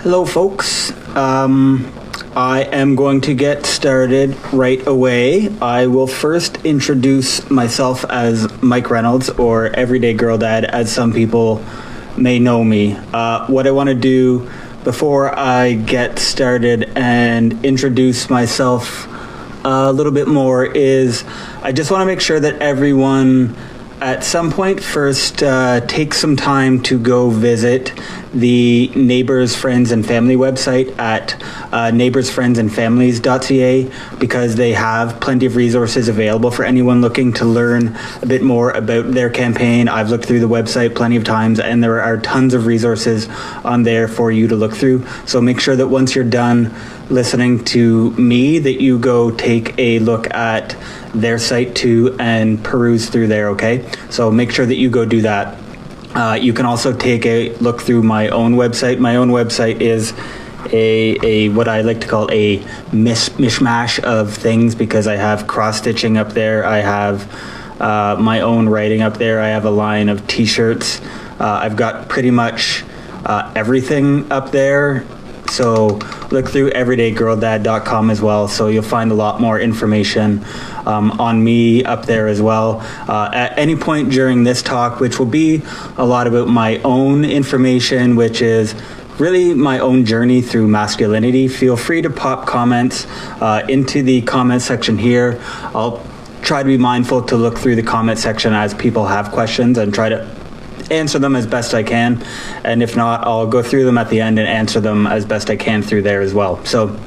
Hello, folks. I am going to get started right away. I will first introduce myself as Mike Reynolds, or Everyday Girl Dad, as some people may know me. What I want to do before I get started and introduce myself a little bit more is I just want to make sure that everyone at some point first take some time to go visit the Neighbors, Friends and Family website at neighborsfriendsandfamilies.ca, because they have plenty of resources available for anyone looking to learn a bit more about their campaign. I've looked through the website plenty of times and there are tons of resources on there for you to look through. So make sure that once you're done listening to me that you go take a look at their site too and peruse through there, okay? So make sure that you go do that. You can also take a look through my own website. My own website is a what I like to call a mishmash of things, because I have cross-stitching up there. I have my own writing up there. I have a line of t-shirts. I've got pretty much everything up there. So look through everydaygirldad.com as well. So you'll find a lot more information on me up there as well. At any point during this talk, which will be a lot about my own information, which is really my own journey through masculinity, feel free to pop comments into the comment section here. I'll try to be mindful to look through the comment section as people have questions and try to answer them as best I can, and if not, I'll go through them at the end and answer them as best I can through there as well. So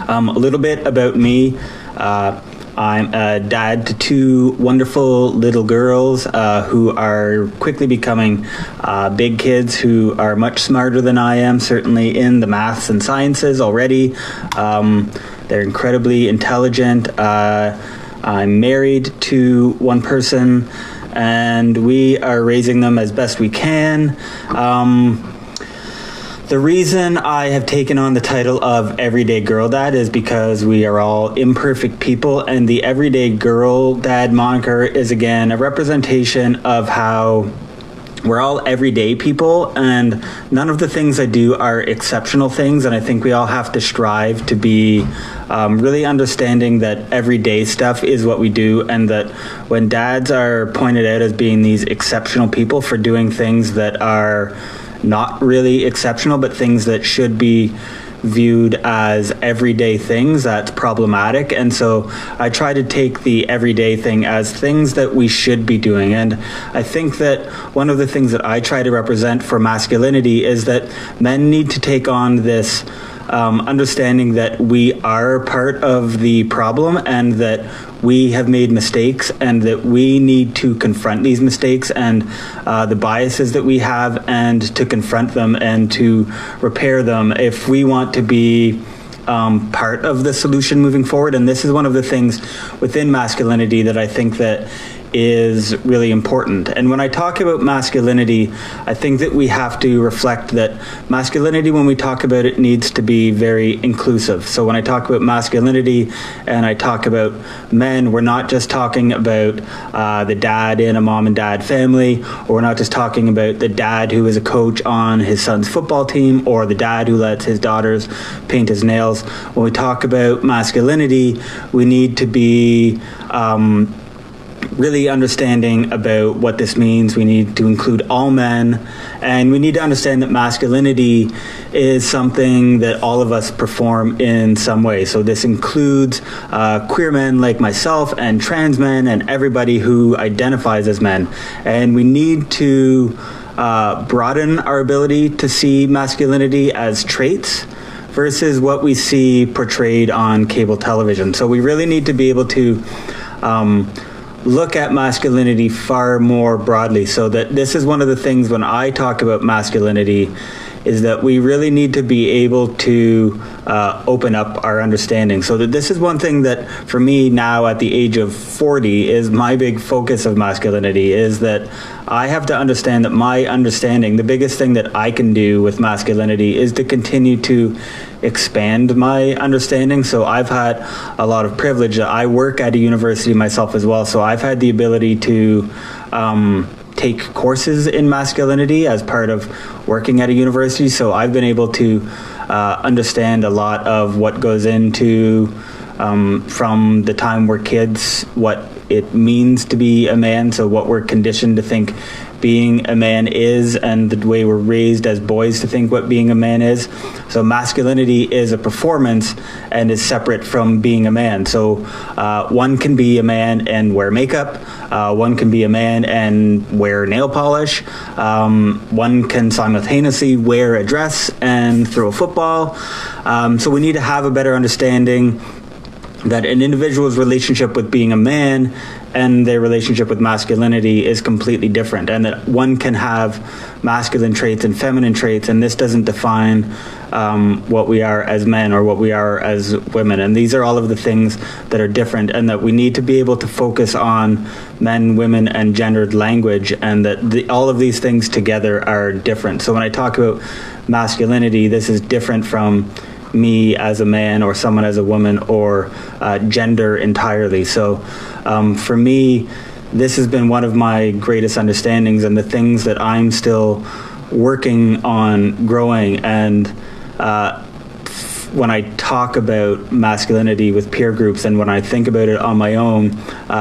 a little bit about me. I'm a dad to two wonderful little girls who are quickly becoming big kids who are much smarter than I am, certainly in the maths and sciences already. They're incredibly intelligent. I'm married to one person, and we are raising them as best we can. The reason I have taken on the title of Everyday Girl Dad is because we are all imperfect people, and the Everyday Girl Dad moniker is, again, a representation of how we're all everyday people, and none of the things I do are exceptional things, and I think we all have to strive to be really understanding that everyday stuff is what we do, and that when dads are pointed out as being these exceptional people for doing things that are not really exceptional, but things that should be viewed as everyday things, that's problematic. And so I try to take the everyday thing as things that we should be doing. And I think that one of the things that I try to represent for masculinity is that men need to take on this understanding that we are part of the problem, and that we have made mistakes, and that we need to confront these mistakes and the biases that we have, and to confront them and to repair them if we want to be part of the solution moving forward. And this is one of the things within masculinity that I think that is really important. And when I talk about masculinity, I think that we have to reflect that masculinity, when we talk about it, needs to be very inclusive. So when I talk about masculinity and I talk about men, we're not just talking about the dad in a mom and dad family, or we're not just talking about the dad who is a coach on his son's football team, or the dad who lets his daughters paint his nails. When we talk about masculinity, we need to be really understanding about what this means. We need to include all men, and we need to understand that masculinity is something that all of us perform in some way. So this includes queer men like myself, and trans men, and everybody who identifies as men. And we need to broaden our ability to see masculinity as traits versus what we see portrayed on cable television. So we really need to be able to look at masculinity far more broadly. So that this is one of the things when I talk about masculinity, is that we really need to be able to open up our understanding. So that this is one thing that for me now at the age of 40 is my big focus of masculinity, is that I have to understand that my understanding, the biggest thing that I can do with masculinity is to continue to expand my understanding. So I've had a lot of privilege. I work at a university myself as well, so I've had the ability to take courses in masculinity as part of working at a university, so I've been able to understand a lot of what goes into from the time we're kids, what it means to be a man, so what we're conditioned to think being a man is, and the way we're raised as boys to think what being a man is. So masculinity is a performance and is separate from being a man. So one can be a man and wear makeup, one can be a man and wear nail polish, one can simultaneously wear a dress and throw a football. So we need to have a better understanding that an individual's relationship with being a man and their relationship with masculinity is completely different, and that one can have masculine traits and feminine traits, and this doesn't define what we are as men or what we are as women. And these are all of the things that are different, and that we need to be able to focus on men, women, and gendered language, and that all of these things together are different. So when I talk about masculinity, this is different from me as a man or someone as a woman, or gender entirely. So for me, this has been one of my greatest understandings, and the things that I'm still working on growing. And when I talk about masculinity with peer groups and when I think about it on my own,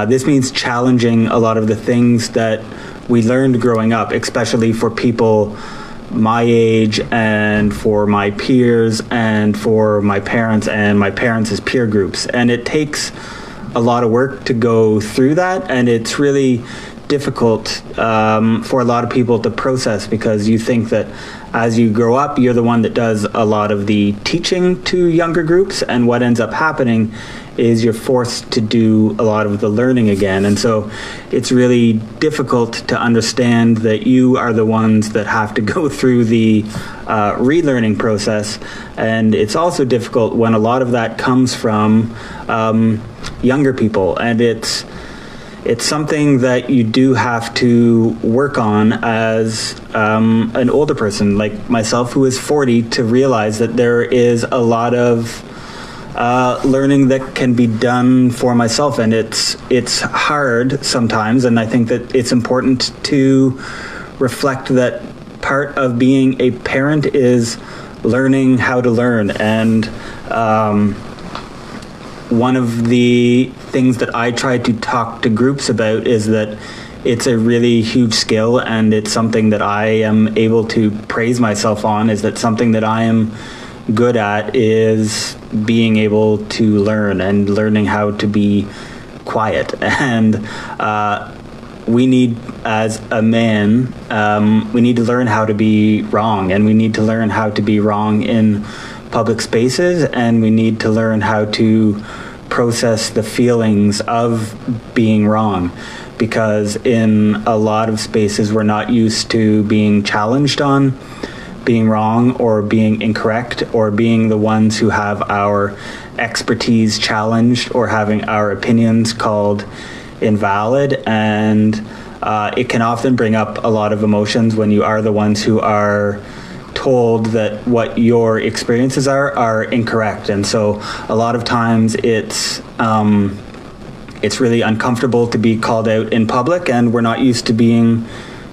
this means challenging a lot of the things that we learned growing up, especially for people my age and for my peers and for my parents and my parents' peer groups. And it takes a lot of work to go through that, and it's really difficult for a lot of people to process, because you think that as you grow up, you're the one that does a lot of the teaching to younger groups, and what ends up happening is you're forced to do a lot of the learning again. And so it's really difficult to understand that you are the ones that have to go through the relearning process. And it's also difficult when a lot of that comes from younger people, and it's something that you do have to work on as an older person like myself, who is 40, to realize that there is a lot of learning that can be done for myself, and it's hard sometimes. And I think that it's important to reflect that part of being a parent is learning how to learn. And one of the things that I try to talk to groups about is that it's a really huge skill, and it's something that I am able to praise myself on, is that something that I am good at is being able to learn and learning how to be quiet. And we need, as a man, we need to learn how to be wrong, and we need to learn how to be wrong in public spaces, and we need to learn how to process the feelings of being wrong, because in a lot of spaces we're not used to being challenged on being wrong or being incorrect, or being the ones who have our expertise challenged or having our opinions called invalid. And it can often bring up a lot of emotions when you are the ones who are told that what your experiences are incorrect. And so a lot of times it's really uncomfortable to be called out in public, and we're not used to being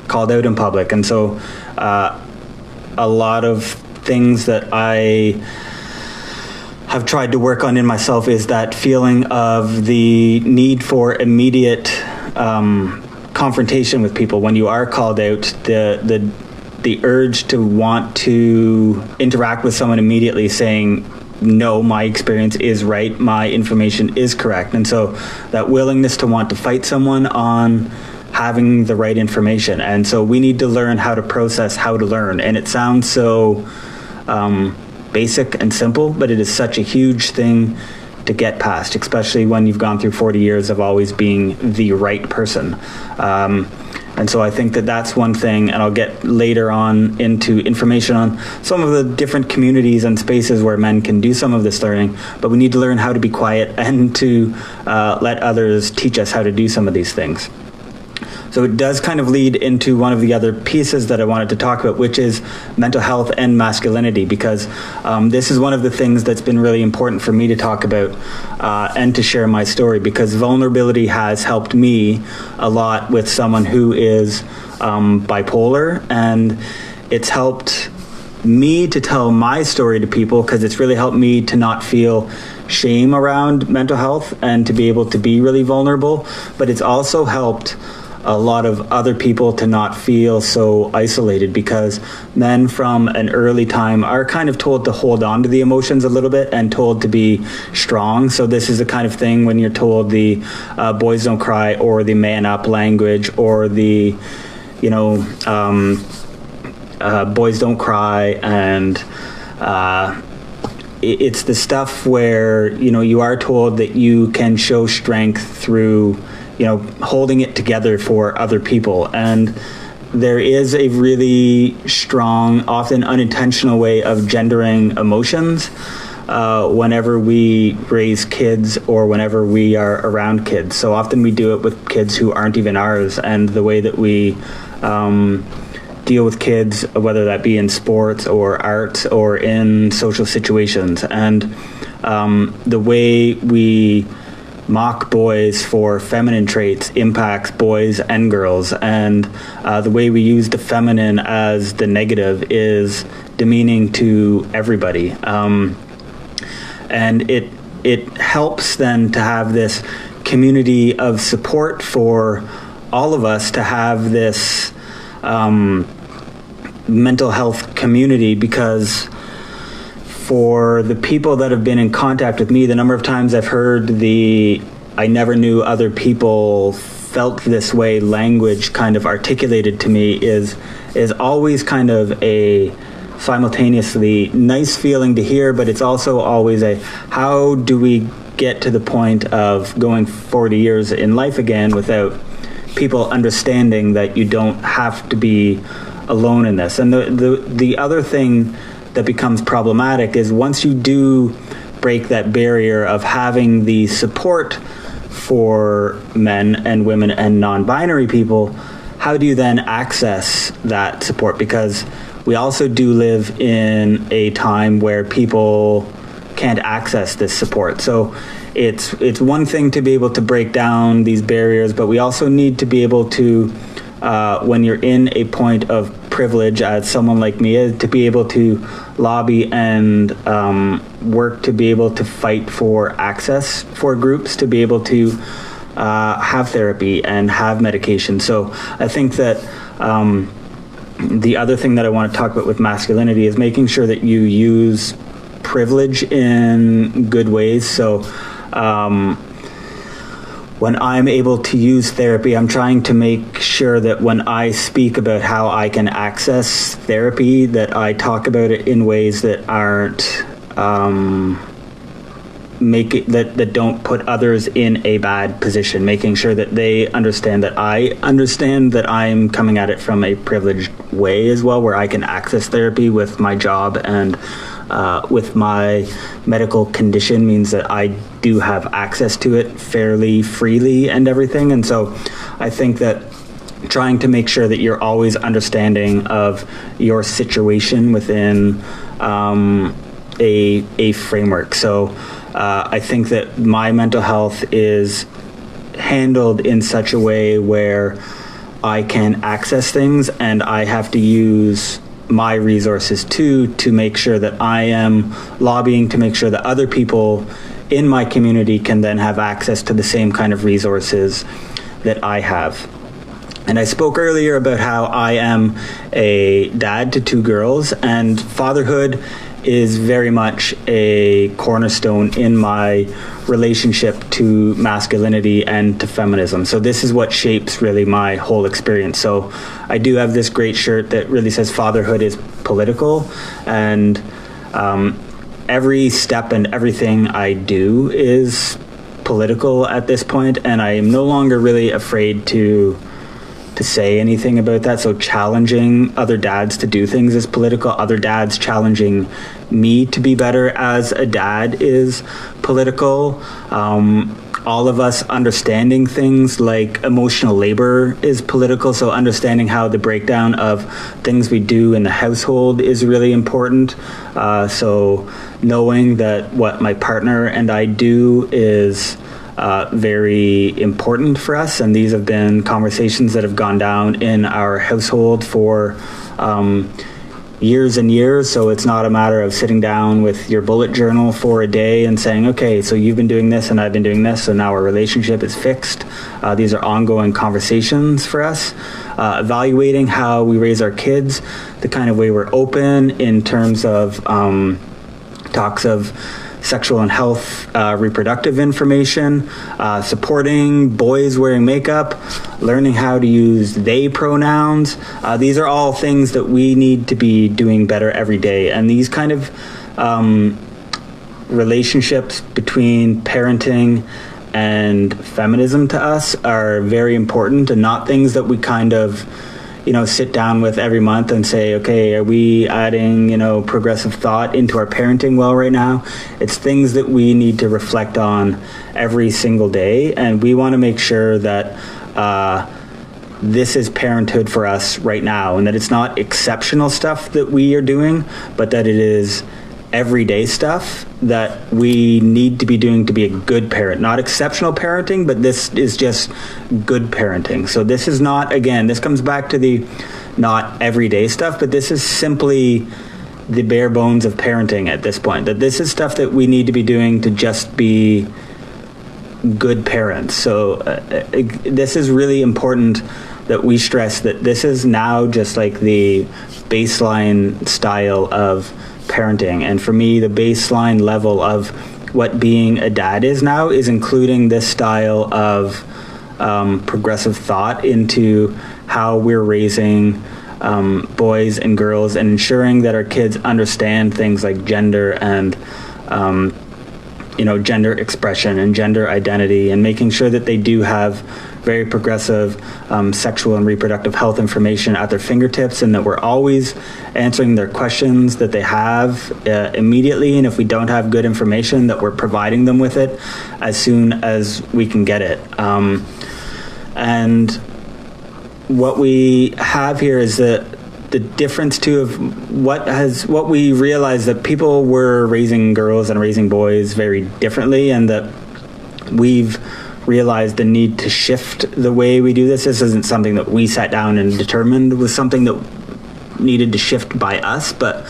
called out in public. And so a lot of things that I have tried to work on in myself is that feeling of the need for immediate confrontation with people. When you are called out, the urge to want to interact with someone immediately, saying, no, my experience is right, my information is correct. And so that willingness to want to fight someone on having the right information. And so we need to learn how to process how to learn. And it sounds so basic and simple, but it is such a huge thing to get past, especially when you've gone through 40 years of always being the right person. And so I think that that's one thing, and I'll get later on into information on some of the different communities and spaces where men can do some of this learning, but we need to learn how to be quiet and to let others teach us how to do some of these things. So it does kind of lead into one of the other pieces that I wanted to talk about, which is mental health and masculinity, because this is one of the things that's been really important for me to talk about and to share my story, because vulnerability has helped me a lot with someone who is bipolar, and it's helped me to tell my story to people because it's really helped me to not feel shame around mental health and to be able to be really vulnerable. But it's also helped a lot of other people to not feel so isolated, because men from an early time are kind of told to hold on to the emotions a little bit and told to be strong. So this is the kind of thing when you're told the boys don't cry, or the man up language, or the boys don't cry, and it's the stuff where you are told that you can show strength through holding it together for other people. And there is a really strong, often unintentional way of gendering emotions whenever we raise kids or whenever we are around kids. So often we do it with kids who aren't even ours, and the way that we deal with kids, whether that be in sports or art or in social situations. And the way we mock boys for feminine traits impacts boys and girls, and the way we use the feminine as the negative is demeaning to everybody. And it helps then to have this community of support for all of us, to have this mental health community, because for the people that have been in contact with me, the number of times I've heard I never knew other people felt this way language kind of articulated to me is always kind of a simultaneously nice feeling to hear, but it's also always a, how do we get to the point of going 40 years in life again without people understanding that you don't have to be alone in this. And the other thing that becomes problematic is once you do break that barrier of having the support for men and women and non-binary people, how do you then access that support? Because we also do live in a time where people can't access this support. So it's one thing to be able to break down these barriers, but we also need to be able to, when you're in a point of privilege, as someone like me is, to be able to lobby and work to be able to fight for access for groups, to be able to have therapy and have medication. So I think that the other thing that I want to talk about with masculinity is making sure that you use privilege in good ways. So when I'm able to use therapy, I'm trying to make sure that when I speak about how I can access therapy, that I talk about it in ways that aren't that don't put others in a bad position, making sure that they understand that I understand that I'm coming at it from a privileged way as well, where I can access therapy with my job and with my medical condition means that I do have access to it fairly freely and everything. And so I think that trying to make sure that you're always understanding of your situation within a framework. So I think that my mental health is handled in such a way where I can access things, and I have to use my resources to make sure that I am lobbying to make sure that other people in my community can then have access to the same kind of resources that I have. And I spoke earlier about how I am a dad to 2 girls, and fatherhood is very much a cornerstone in my relationship to masculinity and to feminism. So this is what shapes really my whole experience. So I do have this great shirt that really says fatherhood is political, and every step and everything I do is political at this point, and I am no longer really afraid to say anything about that. So challenging other dads to do things is political. Other dads challenging me to be better as a dad is political. all of us understanding things like emotional labor is political, so understanding how the breakdown of things we do in the household is really important. So knowing that what my partner and I do is very important for us, and these have been conversations that have gone down in our household for years and years. So it's not a matter of sitting down with your bullet journal for a day and saying, okay, so you've been doing this and I've been doing this, so now our relationship is fixed. These are ongoing conversations for us. Evaluating how we raise our kids, the kind of way we're open in terms of talks of sexual and health, reproductive information, supporting boys wearing makeup, learning how to use they pronouns. These are all things that we need to be doing better every day. And these kind of relationships between parenting and feminism to us are very important, and not things that we kind of sit down with every month and say, okay, are we adding, progressive thought into our parenting well right now? It's things that we need to reflect on every single day. And we want to make sure that this is parenthood for us right now, and that it's not exceptional stuff that we are doing, but that it is everyday stuff that we need to be doing to be a good parent. Not exceptional parenting, but this is just good parenting. So this is not, again, this comes back to the not everyday stuff, but this is simply the bare bones of parenting at this point. That this is stuff that we need to be doing to just be good parents. So this is really important that we stress that this is now just like the baseline style of parenting. And for me, the baseline level of what being a dad is now is including this style of progressive thought into how we're raising boys and girls, and ensuring that our kids understand things like gender and gender expression and gender identity, and making sure that they do have very progressive sexual and reproductive health information at their fingertips, and that we're always answering their questions that they have immediately, and if we don't have good information, that we're providing them with it as soon as we can get it. And what we have here is the difference too of what we realized, that people were raising girls and raising boys very differently, and that we've realized the need to shift the way we do this. This isn't something that we sat down and determined was something that needed to shift by us, but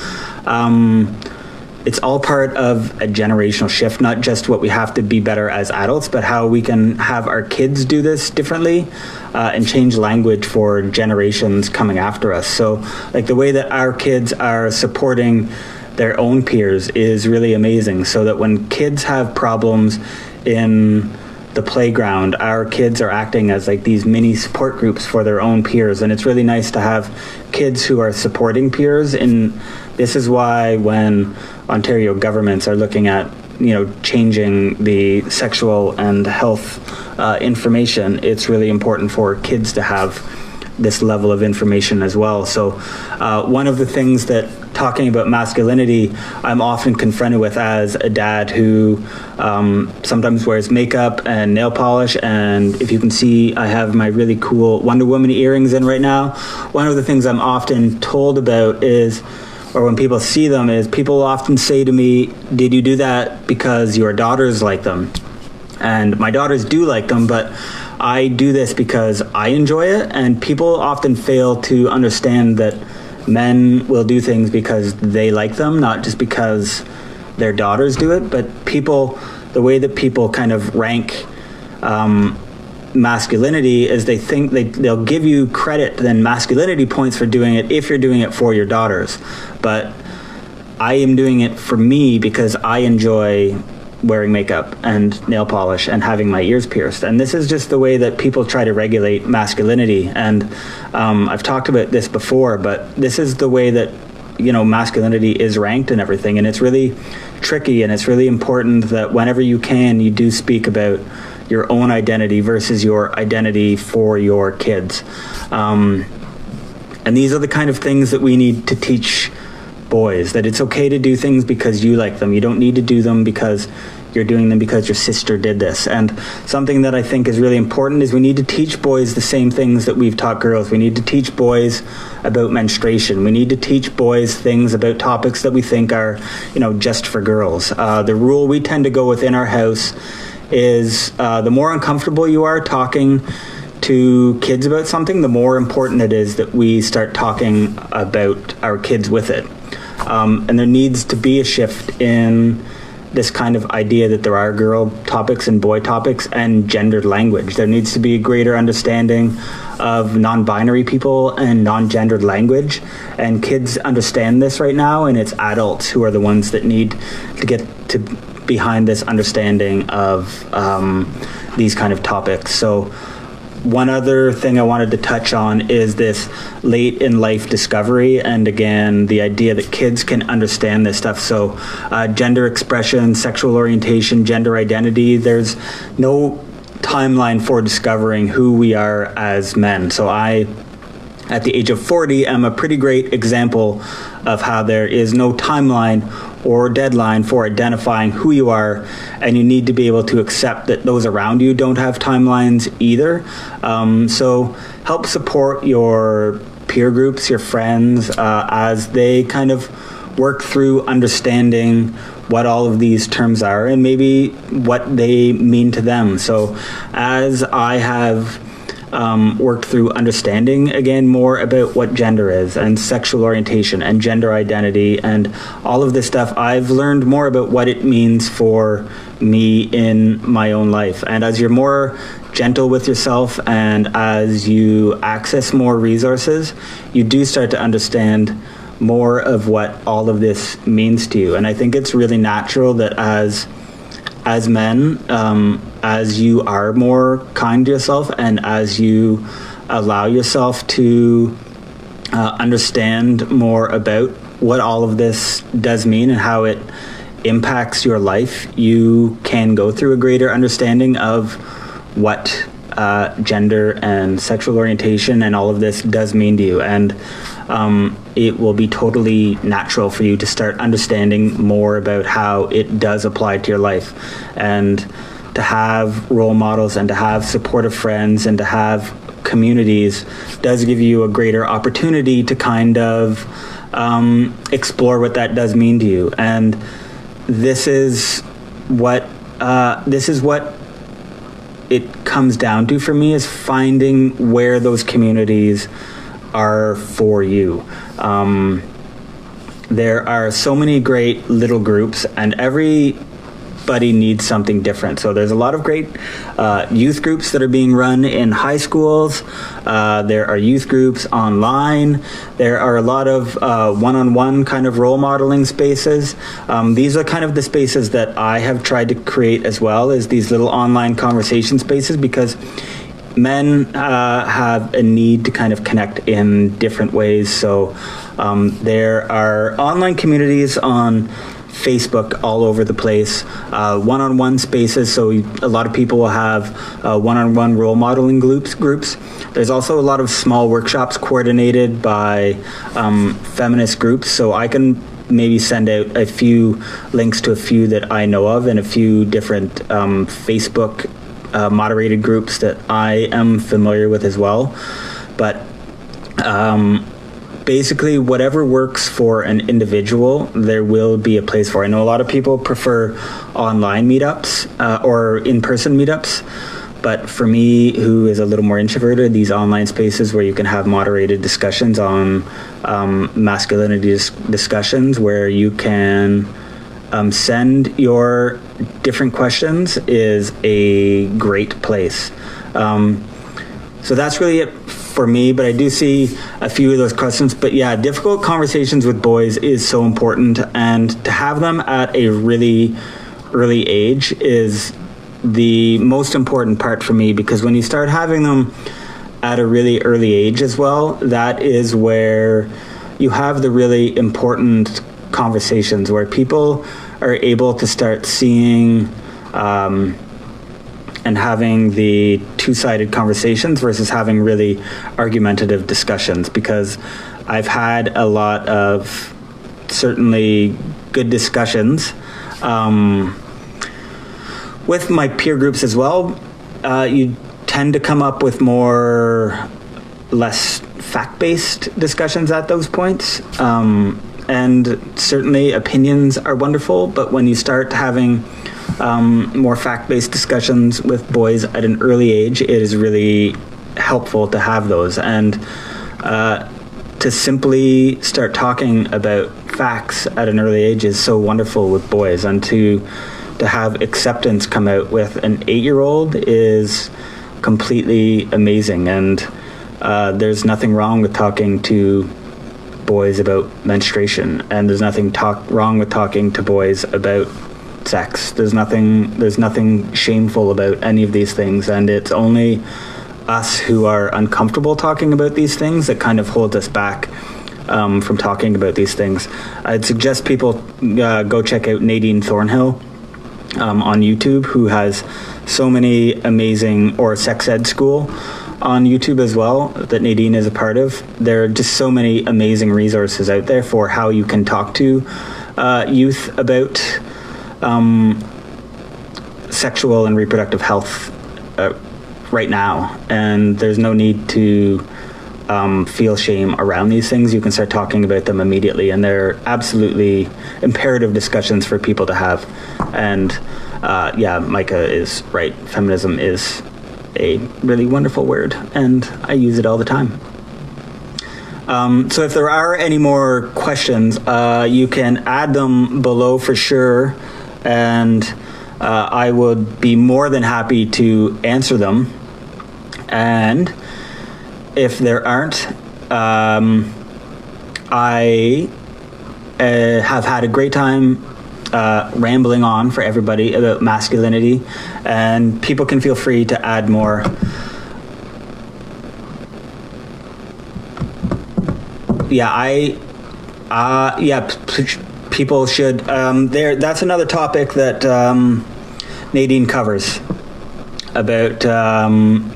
it's all part of a generational shift, not just what we have to be better as adults, but how we can have our kids do this differently and change language for generations coming after us. So like the way that our kids are supporting their own peers is really amazing, so that when kids have problems in the playground, our kids are acting as like these mini support groups for their own peers. And it's really nice to have kids who are supporting peers. And this is why when Ontario governments are looking at changing the sexual and health information, it's really important for kids to have this level of information as well. So one of the things that, talking about masculinity, I'm often confronted with as a dad who sometimes wears makeup and nail polish, and if you can see, I have my really cool Wonder Woman earrings in right now. One of the things I'm often told about is, or when people see them, is people often say to me, did you do that because your daughters like them? And my daughters do like them, but I do this because I enjoy it. And people often fail to understand that men will do things because they like them, not just because their daughters do it. But people, the way that people kind of rank masculinity is they think they'll give you credit, then masculinity points for doing it if you're doing it for your daughters. But I am doing it for me because I enjoy wearing makeup and nail polish and having my ears pierced. And this is just the way that people try to regulate masculinity. And I've talked about this before, but this is the way that masculinity is ranked and everything. And it's really tricky, and it's really important that whenever you can, you do speak about your own identity versus your identity for your kids. And these are the kind of things that we need to teach boys, that it's okay to do things because you like them. You don't need to do them because you're doing them because your sister did this. And something that I think is really important is we need to teach boys the same things that we've taught girls. We need to teach boys about menstruation. We need to teach boys things about topics that we think are, just for girls. The rule we tend to go with in our house is the more uncomfortable you are talking to kids about something, the more important it is that we start talking about our kids with it. And there needs to be a shift in this kind of idea that there are girl topics and boy topics and gendered language. There needs to be a greater understanding of non-binary people and non-gendered language. And kids understand this right now, and it's adults who are the ones that need to get to behind this understanding of these kind of topics. So one other thing I wanted to touch on is this late in life discovery, and again, the idea that kids can understand this stuff. So gender expression, sexual orientation, gender identity, there's no timeline for discovering who we are as men. So I, at the age of 40, am a pretty great example of how there is no timeline or deadline for identifying who you are, and you need to be able to accept that those around you don't have timelines either. So help support your peer groups, your friends, as they kind of work through understanding what all of these terms are and maybe what they mean to them. So as I have worked through understanding again more about what gender is and sexual orientation and gender identity and all of this stuff, I've learned more about what it means for me in my own life. And as you're more gentle with yourself and as you access more resources, you do start to understand more of what all of this means to you. And I think it's really natural that as men, as you are more kind to yourself and as you allow yourself to understand more about what all of this does mean and how it impacts your life, you can go through a greater understanding of what gender and sexual orientation and all of this does mean to you. And it will be totally natural for you to start understanding more about how it does apply to your life, and to have role models and to have supportive friends and to have communities does give you a greater opportunity to kind of explore what that does mean to you. And this is what it comes down to for me, is finding where those communities are for you. There are so many great little groups, and everybody needs something different. So there's a lot of great youth groups that are being run in high schools. There are youth groups online. There are a lot of one-on-one kind of role modeling spaces. These are kind of the spaces that I have tried to create as well, as these little online conversation spaces, because men have a need to kind of connect in different ways. So there are online communities on Facebook all over the place, one-on-one spaces. So a lot of people will have one-on-one role modeling groups. There's also a lot of small workshops coordinated by feminist groups. So I can maybe send out a few links to a few that I know of and a few different Facebook moderated groups that I am familiar with as well. But basically, whatever works for an individual, there will be a place for. I know a lot of people prefer online meetups or in-person meetups, but for me, who is a little more introverted, these online spaces where you can have moderated discussions on masculinity discussions, where you can send your different questions, is a great place. So that's really it for me, but I do see a few of those questions. But yeah, difficult conversations with boys is so important, and to have them at a really early age is the most important part for me, because when you start having them at a really early age as well, that is where you have the really important conversations where people are able to start seeing and having the two-sided conversations versus having really argumentative discussions. Because I've had a lot of certainly good discussions with my peer groups as well, you tend to come up with less fact-based discussions at those points. And certainly opinions are wonderful, but when you start having more fact-based discussions with boys at an early age, it is really helpful to have those. And to simply start talking about facts at an early age is so wonderful with boys. And to have acceptance come out with an 8-year-old is completely amazing. And there's nothing wrong with talking to boys about menstruation, and there's nothing wrong with talking to boys about sex. There's nothing shameful about any of these things, and it's only us who are uncomfortable talking about these things that kind of holds us back from talking about these things. I'd suggest people go check out Nadine Thornhill on YouTube, who has so many amazing, or Sex Ed School on YouTube as well, that Nadine is a part of. There are just so many amazing resources out there for how you can talk to youth about sexual and reproductive health right now. And there's no need to feel shame around these things. You can start talking about them immediately, and they're absolutely imperative discussions for people to have. And Micah is right. Feminism is a really wonderful word, and I use it all the time. So if there are any more questions, you can add them below for sure, and I would be more than happy to answer them. And if there aren't, I have had a great time rambling on for everybody about masculinity, and people can feel free to add more. People should. That's another topic that Nadine covers. About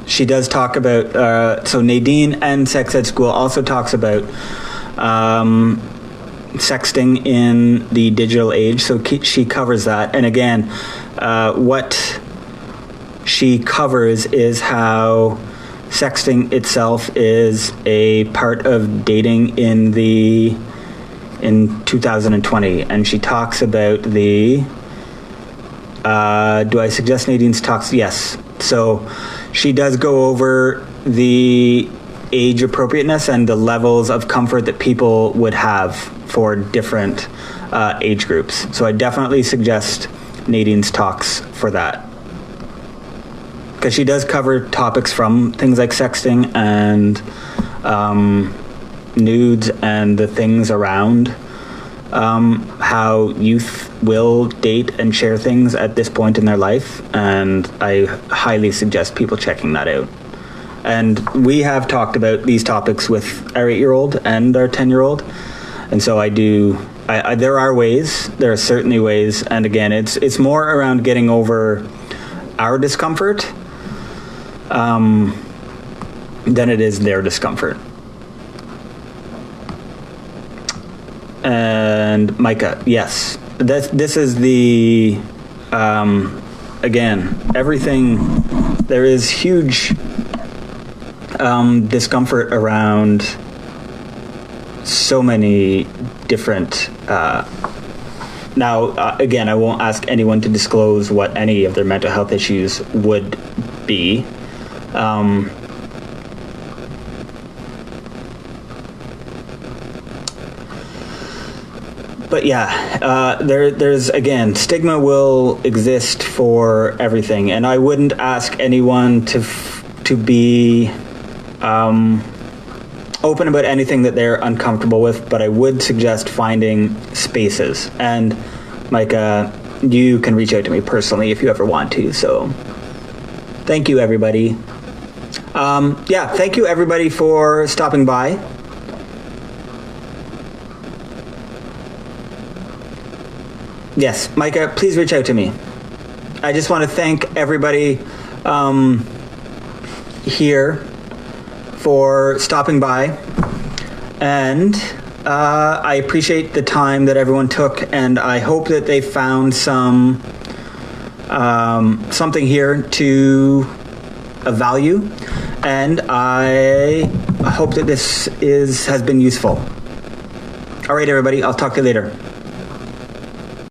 she does talk about. So Nadine and Sex Ed School also talks about sexting in the digital age. So she covers that. And again, what she covers is how sexting itself is a part of dating in 2020. And she talks about do I suggest Nadine's talks? Yes. So she does go over the age appropriateness and the levels of comfort that people would have for different age groups. So I definitely suggest Nadine's talks for that, because she does cover topics from things like sexting and nudes and the things around how youth will date and share things at this point in their life. And I highly suggest people checking that out. And we have talked about these topics with our 8-year-old and our 10-year-old. And so there are certainly ways. And again, it's more around getting over our discomfort than it is their discomfort. And Micah, yes, this is the, again, everything, there is huge discomfort around so many different, now, again, I won't ask anyone to disclose what any of their mental health issues would be. But yeah, there's, again, stigma will exist for everything. And I wouldn't ask anyone to be open about anything that they're uncomfortable with, but I would suggest finding spaces. And Micah, you can reach out to me personally if you ever want to. So thank you, everybody. Thank you, everybody, for stopping by. Yes, Micah, please reach out to me. I just want to thank everybody here for stopping by. And I appreciate the time that everyone took, and I hope that they found some something here to value, and I hope that this has been useful. All right, everybody, I'll talk to you later.